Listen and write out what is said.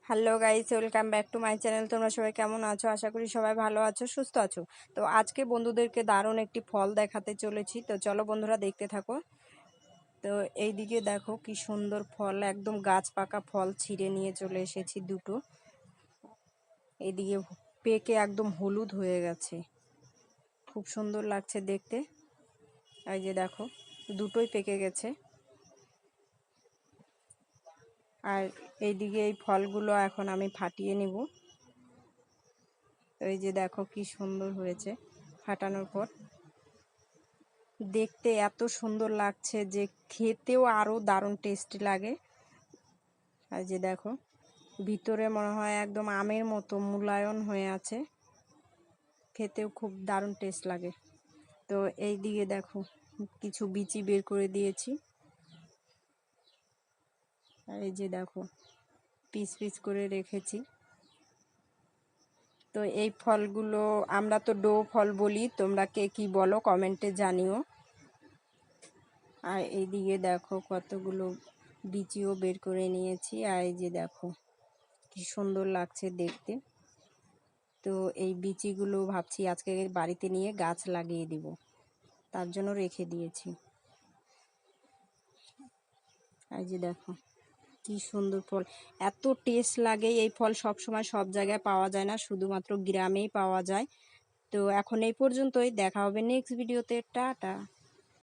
Hello guys, welcome back to my channel. তোমরা সবাই কেমন আছো? আশা করি সবাই ভালো আছো, সুস্থ আছো। তো আজকে বন্ধুদেরকে দারুণ একটি ফল দেখাতে চলেছি। তো চলো বন্ধুরা, দেখতে থাকো। তো এইদিকে দেখো কি সুন্দর ফল, একদম গাছ পাকা ফল ছিঁড়ে নিয়ে চলে এসেছি দুটো। এইদিকে পেকে একদম হলুদ হয়ে গেছে, খুব সুন্দর লাগছে দেখতে। এই যে দেখো, দুটোই পেকে গেছে। আর এইদিকে এই ফলগুলো এখন আমি ফাটিয়ে নিব। এই যে দেখো কি সুন্দর হয়েছে ফাটানোর পর, দেখতে এত সুন্দর লাগছে যে খেতেও আরো দারুণ টেস্টি লাগে। আর যে দেখো, ভিতরে মনে হয় একদম আমের মতো মূলায়ন হয়ে আছে, খেতেও খুব দারুণ টেস্ট লাগে। তো এই দিকে দেখো, কিছু বিচি বের করে দিয়েছি। আর এই যে দেখো, পিস পিস করে রেখেছি। তো এই ফলগুলো আমরা তো ডো ফল বলি, তোমরা কে কি বলো কমেন্টে জানিও। আর এইদিকে দেখো কতগুলো বিচিও বের করে নিয়েছি। আর এই যে দেখো কি সুন্দর লাগছে দেখতে। তো এই বিচিগুলো ভাবছি আজকে বাড়িতে নিয়ে গাছ লাগিয়ে দিব, তার জন্য রেখে দিয়েছি। এই যে দেখো কি সুন্দর ফল, এত টেস্ট লাগে। এই ফল সব সময় সব জায়গায় পাওয়া যায় না, শুধুমাত্র গ্রামেই পাওয়া যায়। তো এখন এই পর্যন্তই, দেখা হবে নেক্সট ভিডিওতে। টাটা।